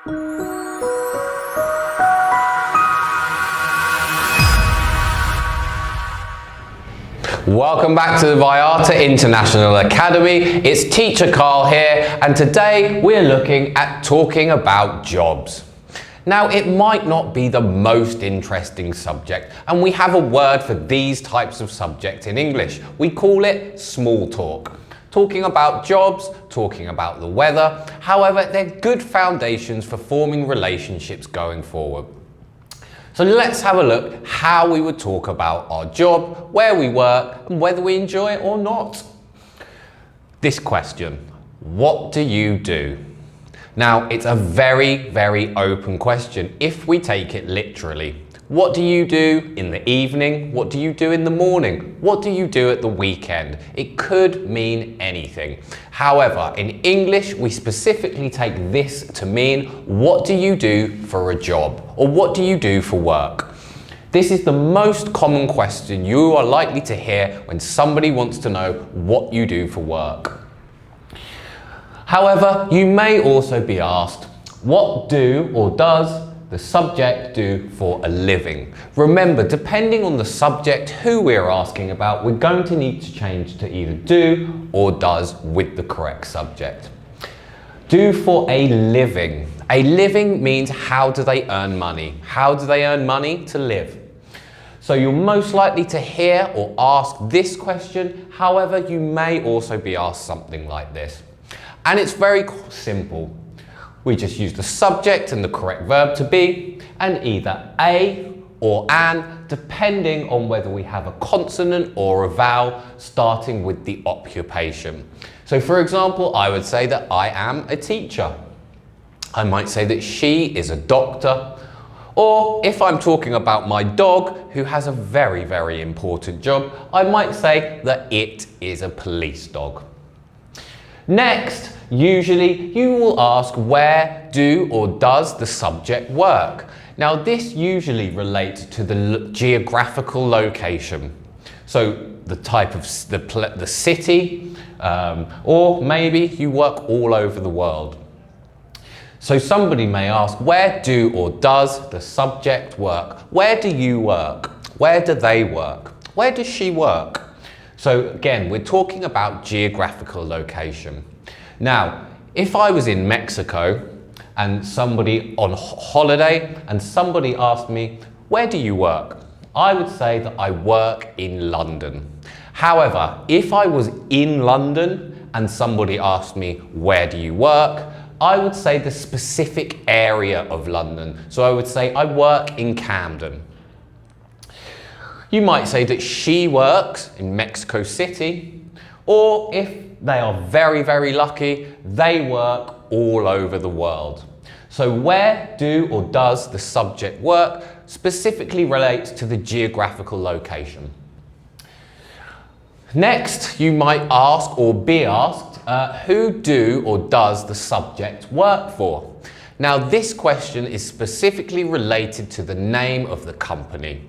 Welcome back to the ayudarte International Academy. It's Teacher Carl here, and today we're looking at talking about jobs. Now, it might not be the most interesting subject, and we have a word for these types of subjects in English. We call it small talk. Talking about jobs, talking about the weather. However, they're good foundations for forming relationships going forward. So let's have a look how we would talk about our job, where we work, and whether we enjoy it or not. This question, what do you do? Now, it's a very, very open question if we take it literally. What do you do in the evening? What do you do in the morning? What do you do at the weekend? It could mean anything. However, in English, we specifically take this to mean, what do you do for a job? Or what do you do for work? This is the most common question you are likely to hear when somebody wants to know what you do for work. However, you may also be asked, what do or does the subject do for a living? Remember, depending on the subject who we're asking about, we're going to need to change to either do or does with the correct subject. Do for a living. A living means how do they earn money? How do they earn money to live? So you're most likely to hear or ask this question. However, you may also be asked something like this. And it's very simple. We just use the subject and the correct verb to be, and either a or an, depending on whether we have a consonant or a vowel starting with the occupation. So for example, I would say that I am a teacher. I might say that she is a doctor. Or if I'm talking about my dog, who has a very, very important job, I might say that it is a police dog. Next, usually you will ask where do or does the subject work. Now this usually relates to the geographical location. So the type of the city, or maybe you work all over the world. So somebody may ask, where do or does the subject work? Where do you work? Where do they work? Where does she work? So again, we're talking about geographical location. Now, if I was in Mexico and somebody on holiday and somebody asked me, where do you work? I would say that I work in London. However, if I was in London and somebody asked me, where do you work? I would say the specific area of London. So I would say I work in Camden. You might say that she works in Mexico City, or if they are very, very lucky, they work all over the world. So where do or does the subject work specifically relates to the geographical location. Next, you might ask or be asked, who do or does the subject work for? Now this question is specifically related to the name of the company.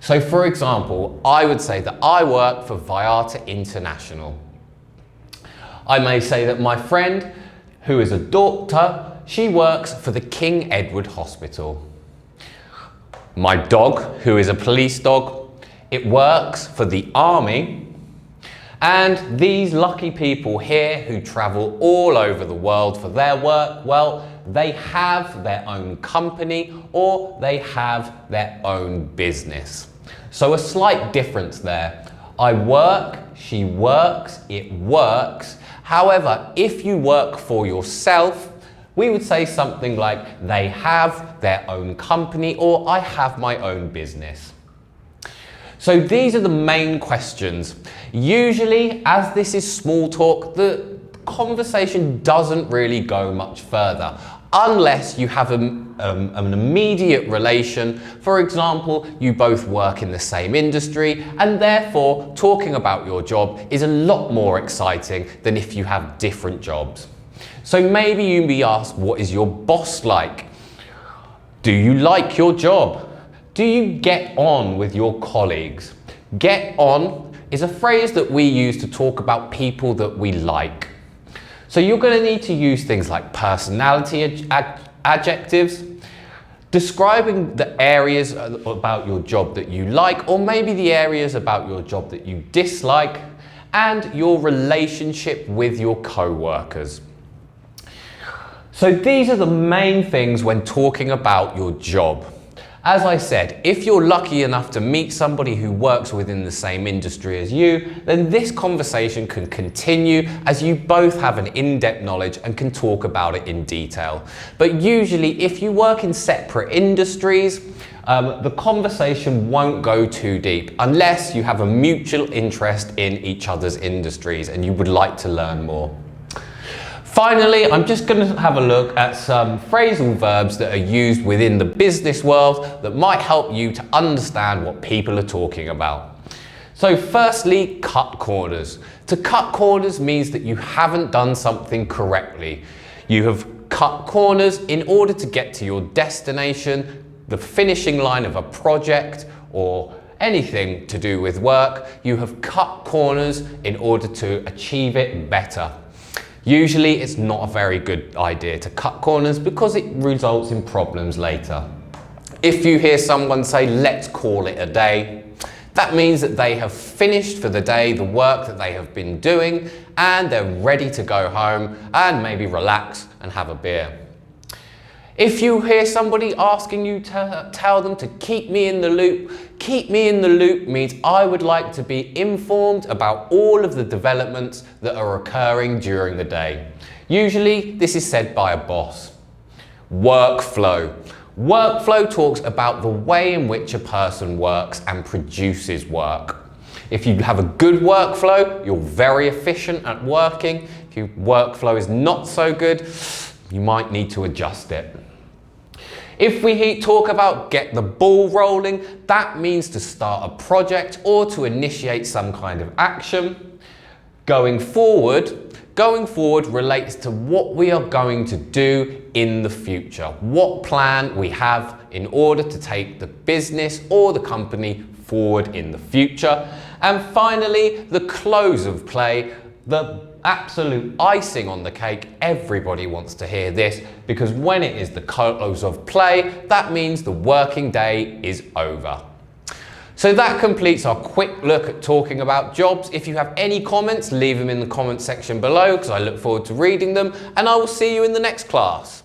So for example, I would say that I work for ayudarte International. I may say that my friend, who is a doctor, she works for the King Edward Hospital. My dog, who is a police dog, it works for the army. And these lucky people here who travel all over the world for their work, well, they have their own company or they have their own business. So a slight difference there. I work, she works, it works. However, if you work for yourself, we would say something like they have their own company or I have my own business. So these are the main questions. Usually, as this is small talk, the conversation doesn't really go much further unless you have an immediate relation. For example, you both work in the same industry and therefore talking about your job is a lot more exciting than if you have different jobs. So maybe you'll be asked, what is your boss like? Do you like your job? Do you get on with your colleagues? Get on is a phrase that we use to talk about people that we like. So you're going to need to use things like personality Adjectives, describing the areas about your job that you like, or maybe the areas about your job that you dislike, and your relationship with your co-workers. So these are the main things when talking about your job. As I said, if you're lucky enough to meet somebody who works within the same industry as you, then this conversation can continue as you both have an in-depth knowledge and can talk about it in detail. But usually, if you work in separate industries, the conversation won't go too deep unless you have a mutual interest in each other's industries and you would like to learn more. Finally, I'm just going to have a look at some phrasal verbs that are used within the business world that might help you to understand what people are talking about. So firstly, cut corners. To cut corners means that you haven't done something correctly. You have cut corners in order to get to your destination, the finishing line of a project or anything to do with work. You have cut corners in order to achieve it better. Usually it's not a very good idea to cut corners because it results in problems later. If you hear someone say, let's call it a day, that means that they have finished for the day the work that they have been doing and they're ready to go home and maybe relax and have a beer. If you hear somebody asking you to tell them to keep me in the loop means I would like to be informed about all of the developments that are occurring during the day. Usually this is said by a boss. Workflow. Workflow talks about the way in which a person works and produces work. If you have a good workflow, you're very efficient at working. If your workflow is not so good, you might need to adjust it. If we talk about get the ball rolling, that means to start a project or to initiate some kind of action. Going forward relates to what we are going to do in the future, what plan we have in order to take the business or the company forward in the future. And finally, the close of play, the absolute icing on the cake. Everybody wants to hear this because when it is the close of play, that means the working day is over. So that completes our quick look at talking about jobs. If you have any comments, leave them in the comment section below because I look forward to reading them, and I will see you in the next class.